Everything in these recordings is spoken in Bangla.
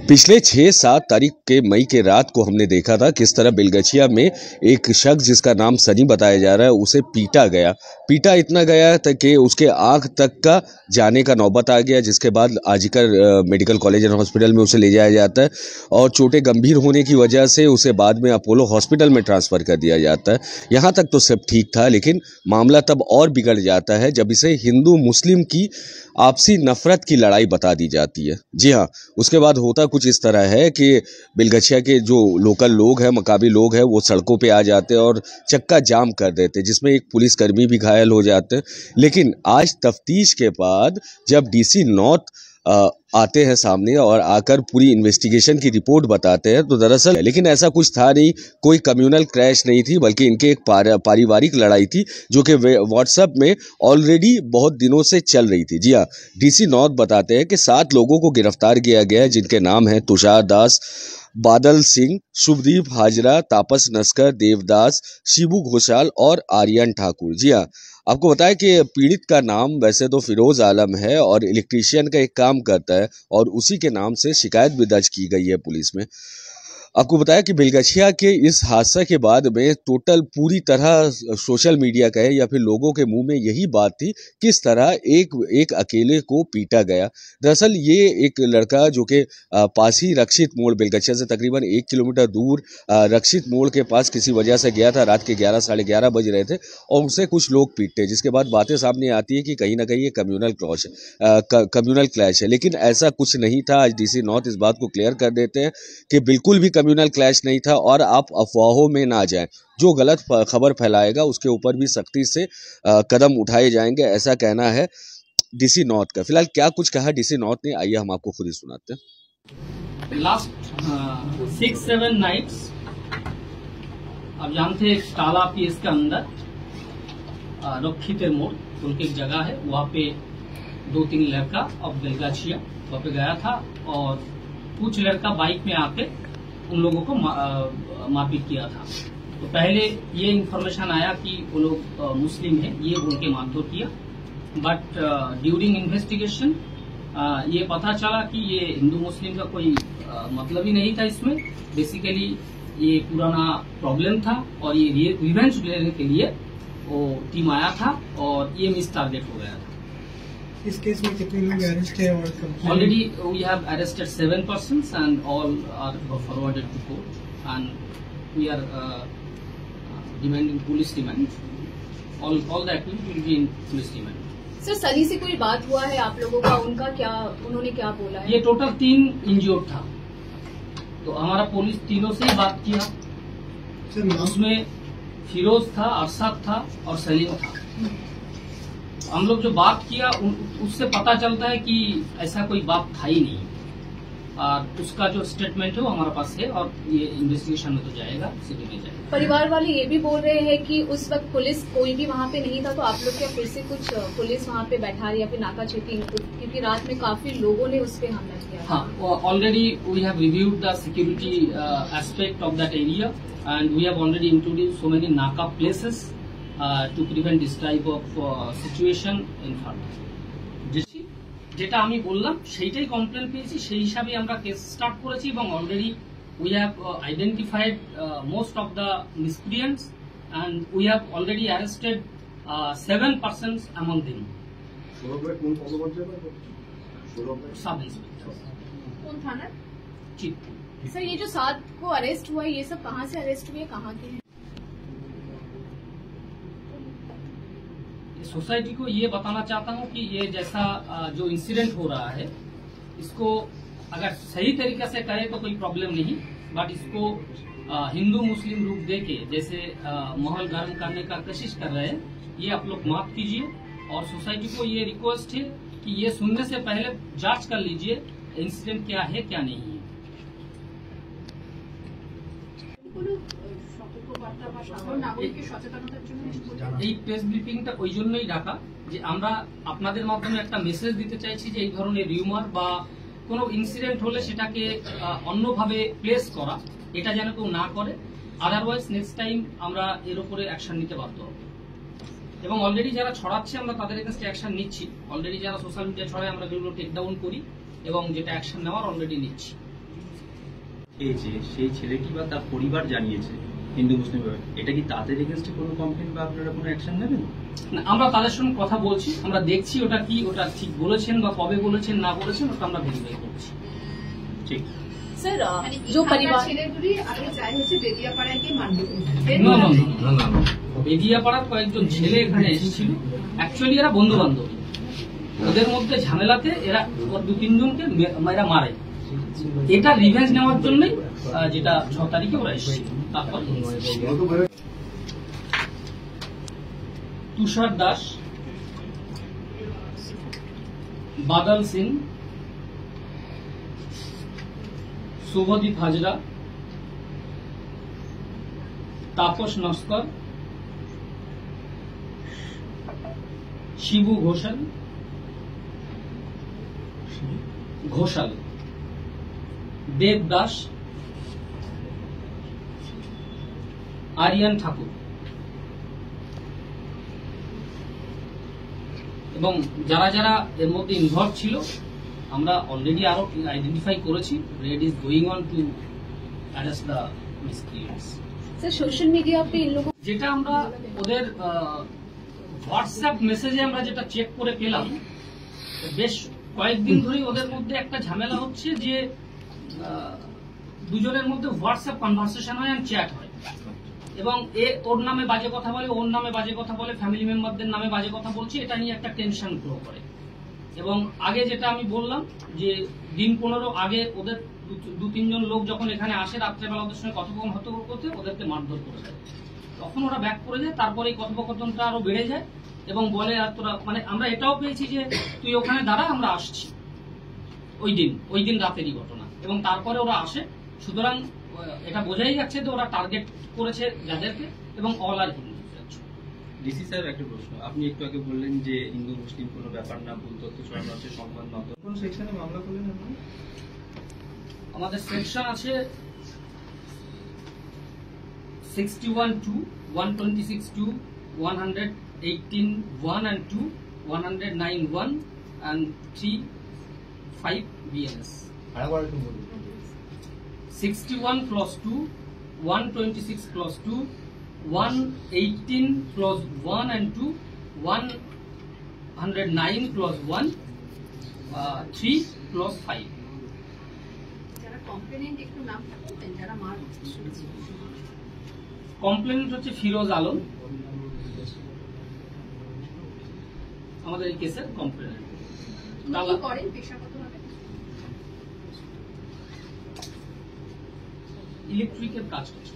पिछले 6-7 तारीख के मई के रात को हमने देखा था किस तरह बेलगछिया में एक शख्स जिसका नाम सनी बताया जा रहा है उसे पीटा गया। पीटा इतना गया था कि उसके आँख तक का जाने का नौबत आ गया, जिसके बाद आजीकर मेडिकल कॉलेज एंड हॉस्पिटल में उसे ले जाया जाता है और चोटें गंभीर होने की वजह से उसे बाद में अपोलो हॉस्पिटल में ट्रांसफ़र कर दिया जाता है। यहाँ तक तो सब ठीक था, लेकिन मामला तब और बिगड़ जाता है जब इसे हिंदू मुस्लिम की आपसी नफरत की लड़ाई बता दी जाती है। जी हाँ, उसके बाद होता कुछ इस तरह है कि बेलगछिया के जो लोकल लोग हैं, मकामी लोग हैं, वो सड़कों पे आ जाते हैं और चक्का जाम कर देते हैं, जिसमें एक पुलिसकर्मी भी घायल हो जाते हैं। लेकिन आज तफ्तीश के बाद जब डीसी नॉर्थ आते हैं सामने और आकर पूरी इन्वेस्टिगेशन की रिपोर्ट बताते हैं, तो दरअसल लेकिन ऐसा कुछ था नहीं, कोई कम्युनल क्रैश नहीं थी, बल्कि इनके एक पारिवारिक लड़ाई थी जो कि व्हाट्सएप में ऑलरेडी बहुत दिनों से चल रही थी। जी हाँ, डीसी नॉर्थ बताते हैं कि 7 लोगों को गिरफ्तार किया गया है, जिनके नाम हैं तुषार दास, बादल सिंह, शुभदीप हाजरा, तापस नस्कर, देवदास, शिबू घोषाल और आर्यन ठाकुर। जी हाँ, आपको बताया कि पीड़ित का नाम वैसे तो फिरोज आलम है और इलेक्ट्रीशियन का एक काम करता है और उसी के नाम से शिकायत भी दर्ज की गई है पुलिस में। आपको बताया कि बेलगछिया के इस हादसा के बाद में टोटल पूरी तरह सोशल मीडिया का है या फिर लोगों के मुंह में यही बात थी, किस तरह एक अकेले को पीटा गया। दरअसल ये एक लड़का जो कि पास ही रक्षित मोड़, बेलगछिया से तकरीबन 1 किलोमीटर दूर रक्षित मोड़ के पास किसी वजह से गया था। रात के 11 साढ़े 11 बज रहे थे और उसे कुछ लोग पीटते, जिसके बाद बातें सामने आती है कि कहीं ना कहीं ये कम्युनल क्लैश है, लेकिन ऐसा कुछ नहीं था। आज डीसी नॉर्थ इस बात को क्लियर कर देते हैं कि बिल्कुल भी कम्युनल क्लैश नहीं था और आप अफवाहों में ना जाएं। जो गलत खबर फैलाएगा उसके ऊपर भी सख्ती से कदम उठाए जाएंगे, ऐसा कहना है डीसी नॉर्थ का। फिलहाल क्या कुछ कहा डीसी नॉर्थ ने, आइए हम आपको खुद ही सुनाते हैं। लास्ट 6-7 नाइट्स आप जानते हैं टाला पीएस के अंदर रखीते मोड़ बोल के एक जगह है, वहाँ पे 2-3 लड़का और बेलगछिया वहाँ पे गया था और कुछ लड़का बाइक में आके उन लोगों को मारपीट किया था। तो पहले ये इन्फॉर्मेशन आया कि वो लोग मुस्लिम हैं, ये बोल के मारधोर किया, बट ड्यूरिंग इन्वेस्टिगेशन ये पता चला कि ये हिंदू मुस्लिम का कोई मतलब ही नहीं था इसमें। बेसिकली ये पुराना प्रॉब्लम था और ये रिवेंज लेने के लिए वो टीम आया था और ये मिस टारगेट हो गया था। इस केस में कितने लोग अरेस्ट है? और already we have arrested 7 persons and all are forwarded to court and we are demanding police demand. All the activity will be in police demand. Sir, Sunny से कोई बात हुआ है आप लोगों का? उन्होंने क्या बोला है? ये टोटल 3 इंज्योर्ड था, तो हमारा पुलिस तीनों से ही बात किया। उसमें फिरोज था, अरशद था और सलीम था। हम लोग जो बात किया उससे पता चलता है कि ऐसा कोई बात था ही नहीं। और उसका जो स्टेटमेंट है वो हमारे पास है और ये इन्वेस्टिगेशन में तो जाएगा, सिटी में जाएगा। परिवार वाले ये भी बोल रहे हैं कि उस वक्त पुलिस कोई भी वहाँ पे नहीं था, तो आप लोग क्या फिर से कुछ पुलिस वहाँ पे बैठा रही या फिर नाका चेकिंग, क्योंकि रात में काफी लोगों ने उस पर हमला किया? हाँ, already we have reviewed the security aspect of that area and we have already introduce so many naka places to prevent this type of situation in further। যেটা আমি বললাম সেইটাই কমপ্লেন পেয়েছি, সেই হিসাবে আমরা কেস স্টার্ট করেছি এবং already we have identified most of the miscreants and we have already arrested 7 persons among them। Sub inspector. कौन थाना? चित्तपुर। सर, ये जो 7 को अरेस्ट हुआ ये सब कहाँ से अरेस्ट हुए, कहाँ के हैं? सोसाइटी को ये बताना चाहता हूँ कि ये जैसा जो इंसिडेंट हो रहा है इसको अगर सही तरीके से करें तो कोई प्रॉब्लम नहीं, बट इसको हिंदू मुस्लिम रूप देके जैसे माहौल गर्म करने का कोशिश कर रहे हैं, ये आप लोग माफ कीजिए। और सोसाइटी को ये रिक्वेस्ट है कि ये सुनने से पहले जांच कर लीजिए इंसिडेंट क्या है क्या नहीं है। এই প্রেস ব্রিফিংটা ওই জন্যই ডাকা যে আমরা আপনাদের মাধ্যমে একটা মেসেজ দিতে চাইছি যে এই ধরনের রিউমার বা কোনো ইনসিডেন্ট হলে সেটাকে অন্যভাবে প্লেস করা, এটা যেন কেউ না করে, আদারওয়াইজ নেক্সট টাইম আমরা এর উপরে অ্যাকশন নিতে বাধ্য হব। এবং অলরেডি যারা ছড়াচ্ছে আমরা তাদের এগেইনস্টে অ্যাকশন নিচ্ছি। অলরেডি যারা সোশ্যাল মিডিয়া ছড়ায় আমরা যেগুলো টেক ডাউন করি এবং যেটা অ্যাকশন নেওয়ার অলরেডি নিচ্ছি। পেয়েছে সেই ছেলেটি বা তার পরিবার জানিয়েছে হিন্দু মুসলিম পরিবার, এটা কি তাদের এগেনস্টে কোনো কমপ্লেন বা আপনারা কোনো অ্যাকশন নেবেন? না, আমরা তাদের সঙ্গে কথা বলছি, আমরা দেখছি ওটা কি, ওটা ঠিক বলেছেন বা কবে বলেছেন না বলেছেন ওটা আমরা ভেরিফাই করছি। ঠিক স্যার जो परिवार ছেলেগুলি আগে চাই হচ্ছে বেদিয়াপাড়ায় গিয়ে মারধর বেদিয়াপাড়ার কয়েকজন ছেলে এখানে এসেছিল, অ্যাকচুয়ালি এরা বন্ধু বান্ধব, ওদের মধ্যে ঝামেলাতে এরা 2-3 জনকে এরা মারে, এটা রিভেঞ্জ নেওয়ার জন্যই যেটা 6 তারিখে ওরা এসেছিল। তারপর তুষার দাস, বাদল সিং, শুভদীপ হাজরা, তাপস নস্কর, শিবু ঘোষাল, দেব দাস, আরিয়ান ঠাকুর এবং যারা যারা এর মধ্যে ইনভলভ ছিল আমরা অলরেডি আরো আইডেন্টিফাই করেছি। Red is going on two arrest the miscreants. Sir social media पे इन लोगों যেটা আমরা ওদের হোয়াটসঅ্যাপ মেসেজে আমরা যেটা চেক করে পেলাম, বেশ কয়েকদিন ধরেই ওদের মধ্যে একটা ঝামেলা হচ্ছে যে দুজনের মধ্যে হোয়াটসঅ্যাপ কনভারসেশন হয় আর চ্যাট হয় এবং ওর নামে বাজে কথা বলে, ওর নামে বাজে কথা বলে, ফ্যামিলি মেম্বারদের নামে বাজে কথা বলছে, এটা নিয়ে একটা টেনশন গ্রো করে। এবং আগে যেটা আমি বললাম যে দিন 15 আগে ওদের 2-3 জন লোক যখন এখানে আসে রাত্রেবেলা ওদের সঙ্গে কথোপকথন করতে ওদেরকে মারধর করে দেয়, তখন ওরা ব্যাক করে যায়। তারপরে এই কথোপকথনটা আরো বেড়ে যায় এবং বলে আর তোরা মানে আমরা এটাও পেয়েছি যে তুই ওখানে দাঁড়া আমরা আসছি, ওই দিন রাতেরই ঘটনা। এবং তারপরে ওরা আসে, সুতরাং এটা বোঝাই যাচ্ছে যে ওরা টার্গেট করেছে যাদেরকে এবং অল আর হিন্দু। ডিসি স্যার একটা প্রশ্ন, আপনি একটু আগে বললেন যে হিন্দু মুসলিম কোনো ব্যাপার না, ভুল তথ্য ছড়ানো হচ্ছে, সংবাদ মাধ্যম। কোন সেকশনে মামলা করলেন আপনি? আমাদের সেকশন আছে 61(2), 126(2), 118(1) and 2, 109(1) and 3(5) BNS. 61+2, 126+2, 118+1 and 2, 109+1, 3+5. যারা কমপ্লেনেন্ট একটু নাম থাকবেন যারা মার শুনেছি। কমপ্লেন্ট হচ্ছে ফিরোজ আলম, আমাদের এই কেসের কমপ্লেন্ট। কি করেন পেশাগতভাবে? ইলেকট্রিকের কাজ করছে,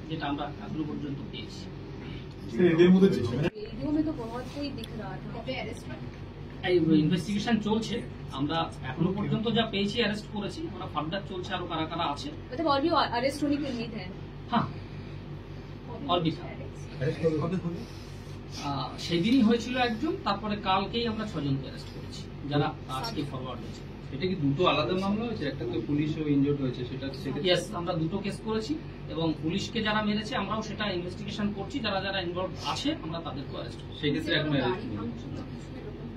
যেটা আমরা এখনো পর্যন্ত পেয়েছি। वीडियो में तो बहुत कोई दिख रहा था। কবে অ্যারেস্ট হয়? এই ইনভেস্টিগেশন চলছে, আমরা এখনো পর্যন্ত যা পেয়েছি অ্যারেস্ট করেছি, আমরা ফার্দার চলছে আরো কারা কারা আছে। मतलब और भी अरेस्ट होने की उम्मीद है। হ্যাঁ, और भी সেদিনই হয়েছিল একজন, তারপরে কালকেই আমরা 6 জনকে অ্যারেস্ট করেছি যারা আজকে ফরওয়ার্ড হয়েছে। এটা কি দুটো আলাদা মামলা হয়েছে? একটা তো পুলিশও ইনজোর্ড হয়েছে, সেটা ইয়েস, আমরা দুটো কেস করেছি এবং পুলিশকে যারা মেরেছে আমরাও সেটা ইনভেস্টিগেশন করছি, যারা যারা ইনভলভ আছে আমরা তাদেরকে অ্যারেস্ট করছি। সেই ক্ষেত্রে এখন অ্যারেস্ট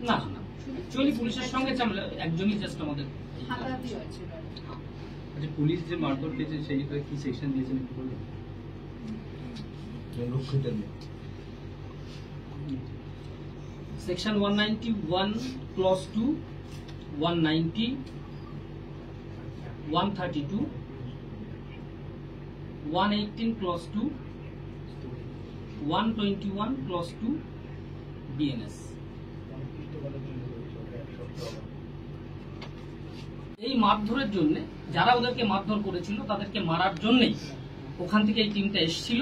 না না, অ্যাকচুয়ালি পুলিশের সঙ্গে একজনই জাস্ট আমাদের। হাতাহাতি হয়েছিল। আচ্ছা, পুলিশ যে মারধর পেয়েছে সেইটা কি সেকশন দিয়েছেন একটু বলুন। Section 191+2, 190, 132, 118+2, 121+2 BNS। এই মারধরের জন্য যারা ওদেরকে মারধর করেছিল তাদেরকে মারার জন্যই ওখান থেকে এই টিমটা এসেছিল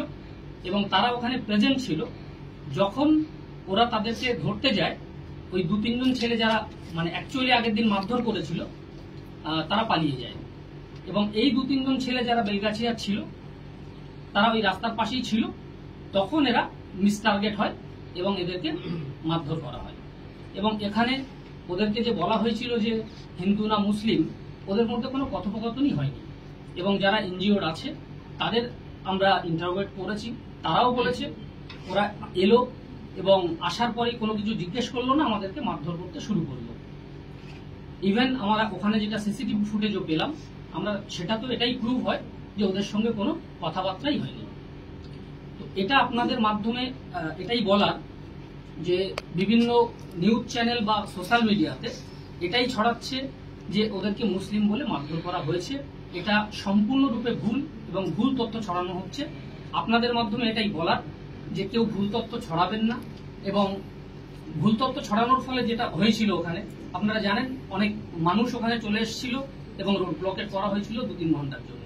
এবং তারা ওখানে প্রেজেন্ট ছিল। যখন ওরা তাদেরকে ধরতে যায়, ওই 2-3 জন ছেলে যারা মানে অ্যাকচুয়ালি আগের দিন মারধর করেছিল তারা পালিয়ে যায় এবং এই 2-3 জন ছেলে যারা বেলগাছিয়ার ছিল তারা ওই রাস্তার পাশেই ছিল। তখন এরা মিস টার্গেট হয় এবং এদেরকে মারধর করা হয় এবং এখানে ওদেরকে যে বলা হয়েছিল যে হিন্দু না মুসলিম, ওদের মধ্যে কোনো কথোপকথনই হয়নি এবং যারা এনজিওর আছে তাদের আমরা ইন্টারোগেট করেছি, তারাও বলেছে ওরা এলো এবং আসার পরেই কোনো কিছু জিজ্ঞেস করলো না, আমাদেরকে মারধর করতে শুরু করলো। ইভেন আমরা ওখানে যেটা সিসিটিভি ফুটেজও পেলাম আমরা সেটা তো এটাই প্রুভ হয় যে ওদের সঙ্গে কোনো কথাবার্তাই হয়নি। তো এটা আপনাদের মাধ্যমে এটাই বলার যে বিভিন্ন নিউজ চ্যানেল বা সোশ্যাল মিডিয়াতে এটাই ছড়াচ্ছে যে ওদেরকে মুসলিম বলে মারধর করা হয়েছে। এটা সম্পূর্ণরূপে ভুল এবং ভুল তথ্য ছড়ানো হচ্ছে। আপনাদের মাধ্যমে এটাই বলার যে কেউ ভুল তথ্য ছড়াবেন না, এবং ভুল তথ্য ছড়ানোর ফলে যেটা হয়েছিল ওখানে আপনারা জানেন অনেক মানুষ ওখানে চলে এসেছিল এবং রোড ব্লকেট করা হয়েছিল 2-3 ঘন্টার জন্য।